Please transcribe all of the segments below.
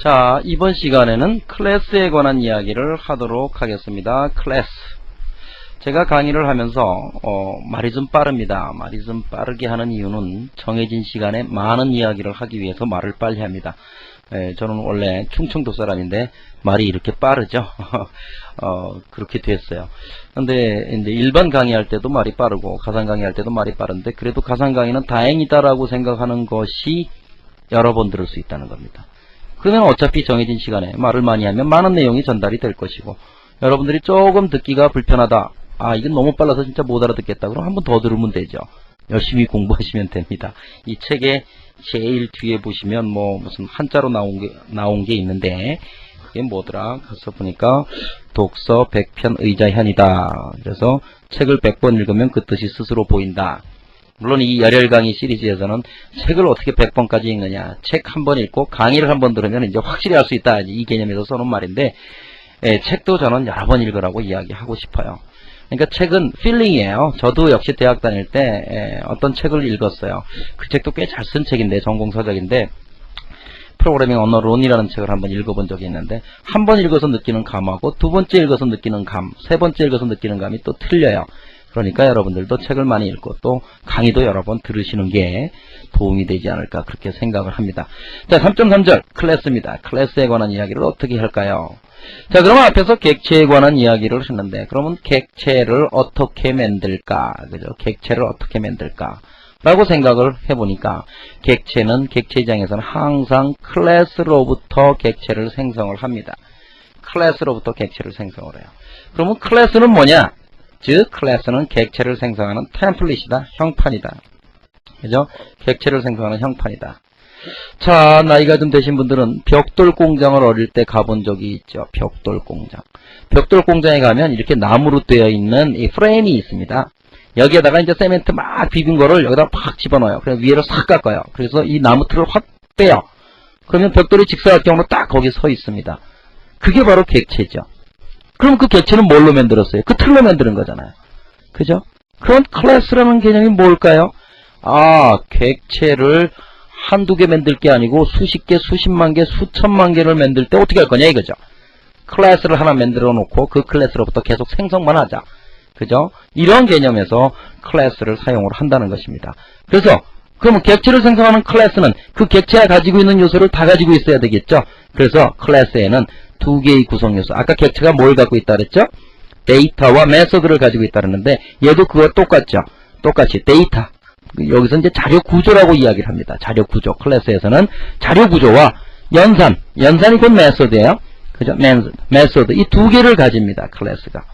자, 이번 시간에는 클래스에 관한 이야기를 하도록 하겠습니다. 클래스. 제가 강의를 하면서 말이 좀 빠릅니다. 말이 좀 빠르게 하는 이유는 정해진 시간에 많은 이야기를 하기 위해서 말을 빨리 합니다. 저는 원래 충청도 사람인데 말이 이렇게 빠르죠. 그렇게 됐어요. 근데 이제 일반 강의할 때도 말이 빠르고 가상 강의할 때도 말이 빠른데, 그래도 가상 강의는 다행이다라고 생각하는 것이 여러 번 들을 수 있다는 겁니다. 그러면 어차피 정해진 시간에 말을 많이 하면 많은 내용이 전달이 될 것이고, 여러분들이 조금 듣기가 불편하다, 이건 너무 빨라서 진짜 못 알아듣겠다, 그럼 한 번 더 들으면 되죠. 열심히 공부하시면 됩니다. 이 책의 제일 뒤에 보시면 무슨 한자로 나온 게 있는데, 그게 뭐더라? 가서 보니까 독서 100편 의자현이다. 그래서 책을 100번 읽으면 그 뜻이 스스로 보인다. 물론 이 열혈 강의 시리즈에서는 책을 어떻게 100번까지 읽느냐, 책 한 번 읽고 강의를 한 번 들으면 이제 확실히 알 수 있다, 이 개념에서 써놓은 말인데, 책도 저는 여러 번 읽으라고 이야기하고 싶어요. 그러니까 책은 필링이에요. 저도 역시 대학 다닐 때 어떤 책을 읽었어요. 그 책도 꽤 잘 쓴 책인데, 전공서적인데, 프로그래밍 언어론이라는 책을 한번 읽어본 적이 있는데, 한 번 읽어서 느끼는 감하고 두 번째 읽어서 느끼는 감, 세 번째 읽어서 느끼는 감이 또 틀려요. 그러니까 여러분들도 책을 많이 읽고 또 강의도 여러 번 들으시는 게 도움이 되지 않을까, 그렇게 생각을 합니다. 자, 3.3절 클래스입니다. 클래스에 관한 이야기를 어떻게 할까요? 자, 그러면 앞에서 객체에 관한 이야기를 했는데, 그러면 객체를 어떻게 만들까? 그죠? 객체를 어떻게 만들까? 라고 생각을 해보니까, 객체는 객체장에서는 항상 클래스로부터 객체를 생성을 합니다. 클래스로부터 객체를 생성을 해요. 그러면 클래스는 뭐냐? 즉, 클래스는 객체를 생성하는 템플릿이다, 형판이다. 그죠? 객체를 생성하는 형판이다. 자, 나이가 좀 되신 분들은 벽돌 공장을 어릴 때 가본 적이 있죠. 벽돌 공장. 벽돌 공장에 가면 이렇게 나무로 되어 있는 이 프레임이 있습니다. 여기에다가 이제 세멘트 막 비빈 거를 여기다 팍 집어넣어요. 그래서 위에를 싹 깎아요. 그래서 이 나무 틀을 확 빼요. 그러면 벽돌이 직사각형으로 딱 거기 서 있습니다. 그게 바로 객체죠. 그럼 그 객체는 뭘로 만들었어요? 그 틀로 만드는 거잖아요. 그죠? 그럼 클래스라는 개념이 뭘까요? 객체를 한두 개 만들 게 아니고 수십 개, 수십만 개, 수천만 개를 만들 때 어떻게 할 거냐 이거죠. 클래스를 하나 만들어 놓고 그 클래스로부터 계속 생성만 하자. 그죠? 이런 개념에서 클래스를 사용을 한다는 것입니다. 그래서 그러면 객체를 생성하는 클래스는 그 객체가 가지고 있는 요소를 다 가지고 있어야 되겠죠. 그래서 클래스에는 두 개의 구성 요소. 아까 객체가 뭘 갖고 있다 그랬죠? 데이터와 메소드를 가지고 있다 그랬는데, 얘도 그거 똑같죠. 똑같이 데이터. 여기서 이제 자료 구조라고 이야기를 합니다. 자료 구조. 클래스에서는 자료 구조와 연산이 곧 메소드예요. 그죠? 메소드. 이 두 개를 가집니다. 클래스가.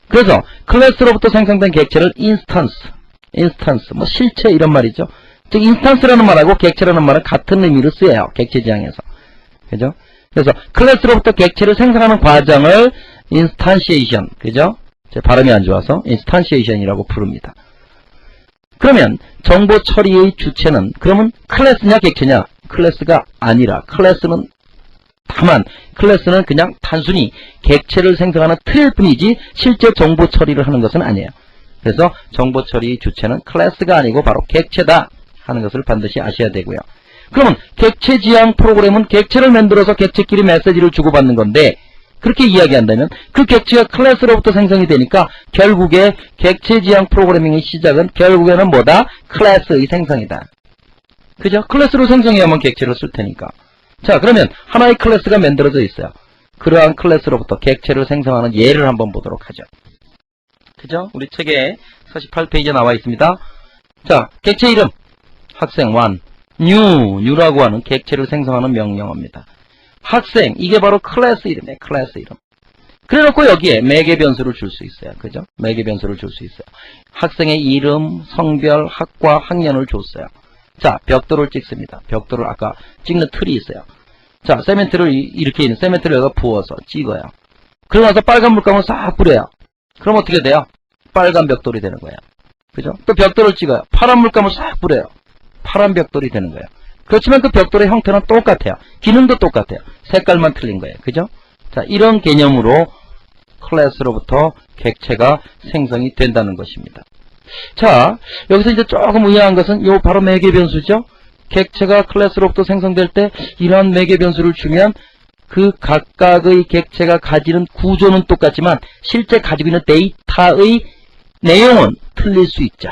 그래서 클래스로부터 생성된 객체를 인스턴스, 실체 이런 말이죠. 즉 인스턴스라는 말하고 객체라는 말은 같은 의미로 쓰여요. 객체 지향에서. 그죠? 그래서 클래스로부터 객체를 생성하는 과정을 인스탄시에이션, 그죠? 제 발음이 안 좋아서 인스탄시에이션이라고 부릅니다. 그러면 정보 처리의 주체는 그러면 클래스냐 객체냐? 클래스가 아니라 클래스는 그냥 단순히 객체를 생성하는 틀일 뿐이지 실제 정보 처리를 하는 것은 아니에요. 그래서 정보 처리의 주체는 클래스가 아니고 바로 객체다 하는 것을 반드시 아셔야 되고요. 그러면 객체 지향 프로그램은 객체를 만들어서 객체끼리 메시지를 주고받는 건데, 그렇게 이야기한다면 그 객체가 클래스로부터 생성이 되니까 결국에 객체 지향 프로그래밍의 시작은 결국에는 뭐다? 클래스의 생성이다. 그죠? 클래스로 생성해야만 객체를 쓸 테니까. 자, 그러면 하나의 클래스가 만들어져 있어요. 그러한 클래스로부터 객체를 생성하는 예를 한번 보도록 하죠. 그죠? 우리 책에 48페이지에 나와 있습니다. 자, 객체 이름 학생 1, new라고 하는 객체를 생성하는 명령어입니다. 학생, 이게 바로 클래스 이름이에요. 클래스 이름. 그래놓고 여기에 매개 변수를 줄 수 있어요. 그죠? 매개 변수를 줄 수 있어요. 학생의 이름, 성별, 학과, 학년을 줬어요. 자, 벽돌을 찍습니다. 벽돌을 아까 찍는 틀이 있어요. 자, 세멘트를 이렇게 있는 세멘트를 여기다 부어서 찍어요. 그러고 나서 빨간 물감을 싹 뿌려요. 그럼 어떻게 돼요? 빨간 벽돌이 되는 거예요. 그죠? 또 벽돌을 찍어요. 파란 물감을 싹 뿌려요. 파란 벽돌이 되는 거예요. 그렇지만 그 벽돌의 형태는 똑같아요. 기능도 똑같아요. 색깔만 틀린 거예요. 그죠? 자, 이런 개념으로 클래스로부터 객체가 생성이 된다는 것입니다. 자, 여기서 이제 조금 의아한 것은 요 바로 매개 변수죠. 객체가 클래스로부터 생성될 때 이러한 매개 변수를 주면 그 각각의 객체가 가지는 구조는 똑같지만 실제 가지고 있는 데이터의 내용은 틀릴 수 있죠.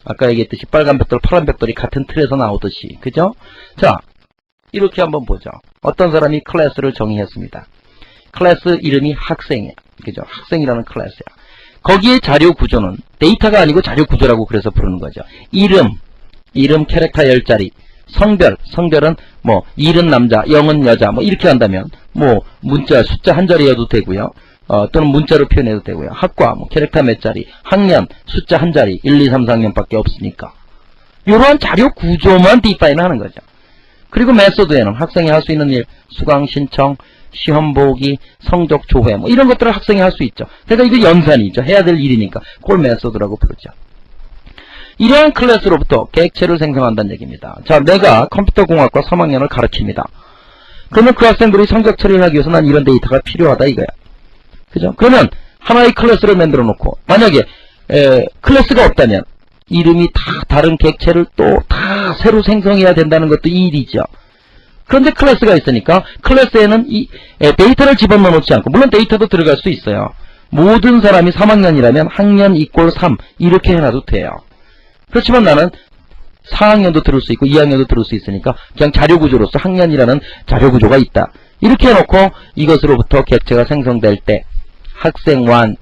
아까 얘기했듯이 빨간 벽돌, 파란 벽돌이 같은 틀에서 나오듯이. 그죠? 자, 이렇게 한번 보죠. 어떤 사람이 클래스를 정의했습니다. 클래스 이름이 학생이야. 그죠? 학생이라는 클래스야. 거기에 자료 구조는 데이터가 아니고 자료 구조라고 그래서 부르는 거죠. 이름 캐릭터 10자리. 성별은 뭐 1은 남자, 0은 여자 뭐 이렇게 한다면 뭐 문자 숫자 한 자리여도 되고요. 또는 문자로 표현해도 되고요. 학과 뭐 캐릭터 몇 자리, 학년 숫자 한 자리, 1, 2, 3, 4학년밖에 없으니까 이러한 자료 구조만 디파인 하는 거죠. 그리고 메소드에는 학생이 할 수 있는 일, 수강 신청, 시험 보기, 성적 조회 뭐 이런 것들을 학생이 할 수 있죠. 그러니까 이거 연산이죠. 해야 될 일이니까 그걸 메소드라고 부르죠. 이러한 클래스로부터 객체를 생성한다는 얘기입니다. 자, 내가 컴퓨터공학과 3학년을 가르칩니다. 그러면 그 학생들이 성적 처리를 하기 위해서 난 이런 데이터가 필요하다 이거야. 그죠? 그러면 하나의 클래스를 만들어 놓고 만약에 클래스가 없다면 이름이 다 다른 객체를 또 다 새로 생성해야 된다는 것도 이 일이죠. 그런데 클래스가 있으니까 클래스에는 이 데이터를 집어넣어 놓지 않고 물론 데이터도 들어갈 수 있어요. 모든 사람이 3학년이라면 학년 이꼴 3 이렇게 해놔도 돼요. 그렇지만 나는 4학년도 들을 수 있고 2학년도 들을 수 있으니까 그냥 자료구조로서 학년이라는 자료구조가 있다. 이렇게 해놓고 이것으로부터 객체가 생성될 때 학생wan은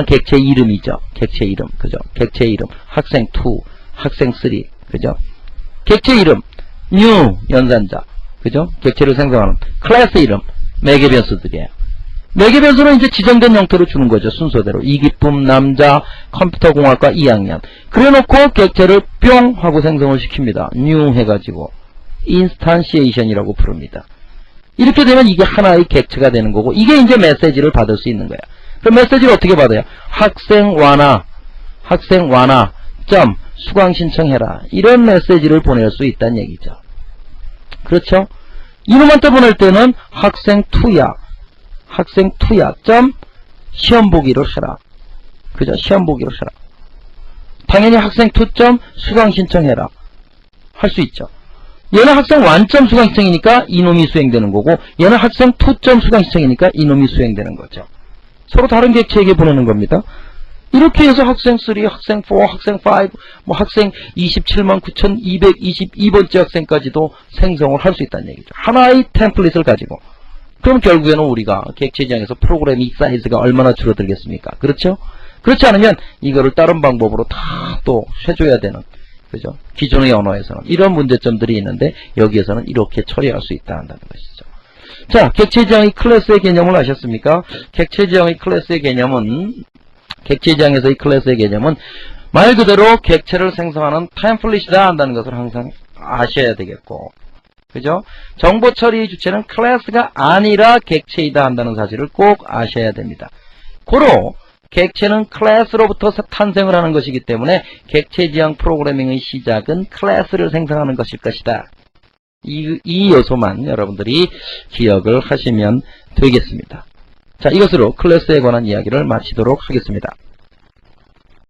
객체 이름이죠. 객체 이름, 그죠? 객체 이름, 학생2, 학생3, 그죠? 객체 이름, new, 연산자, 그죠? 객체를 생성하는 클래스 이름, 매개 변수들이에요. 매개 변수는 이제 지정된 형태로 주는 거죠. 순서대로. 이기쁨, 남자, 컴퓨터공학과 2학년. 그래 놓고 객체를 뿅 하고 생성을 시킵니다. new 해가지고. 인스탄시에이션이라고 부릅니다. 이렇게 되면 이게 하나의 객체가 되는 거고, 이게 이제 메시지를 받을 수 있는 거야. 그럼 메시지를 어떻게 받아요? 학생완아, 점, 수강 신청해라. 이런 메시지를 보낼 수 있다는 얘기죠. 그렇죠? 이놈한테 보낼 때는 학생2야, 점, 시험 보기를 해라. 그죠? 시험 보기를 해라. 당연히 학생2 점, 수강 신청해라. 할 수 있죠. 얘는 학생1 점 수강 신청이니까 이놈이 수행되는 거고, 얘는 학생2 점 수강 신청이니까 이놈이 수행되는 거죠. 서로 다른 객체에게 보내는 겁니다. 이렇게 해서 학생3, 학생4, 학생5, 뭐 학생 27만 9,222번째 학생까지도 생성을 할 수 있다는 얘기죠. 하나의 템플릿을 가지고. 그럼 결국에는 우리가 객체 지향에서 프로그래밍 사이즈가 얼마나 줄어들겠습니까? 그렇죠? 그렇지 않으면 이거를 다른 방법으로 다 또 해줘야 되는, 그죠? 기존의 언어에서는 이런 문제점들이 있는데 여기에서는 이렇게 처리할 수 있다 한다는 것이죠. 자, 객체 지향의 클래스의 개념을 아셨습니까? 객체 지향의 클래스의 개념은 말 그대로 객체를 생성하는 템플릿이다 한다는 것을 항상 아셔야 되겠고, 그죠? 정보 처리의 주체는 클래스가 아니라 객체이다 한다는 사실을 꼭 아셔야 됩니다. 고로 객체는 클래스로부터 탄생을 하는 것이기 때문에 객체 지향 프로그래밍의 시작은 클래스를 생성하는 것일 것이다. 이 요소만 여러분들이 기억을 하시면 되겠습니다. 자, 이것으로 클래스에 관한 이야기를 마치도록 하겠습니다.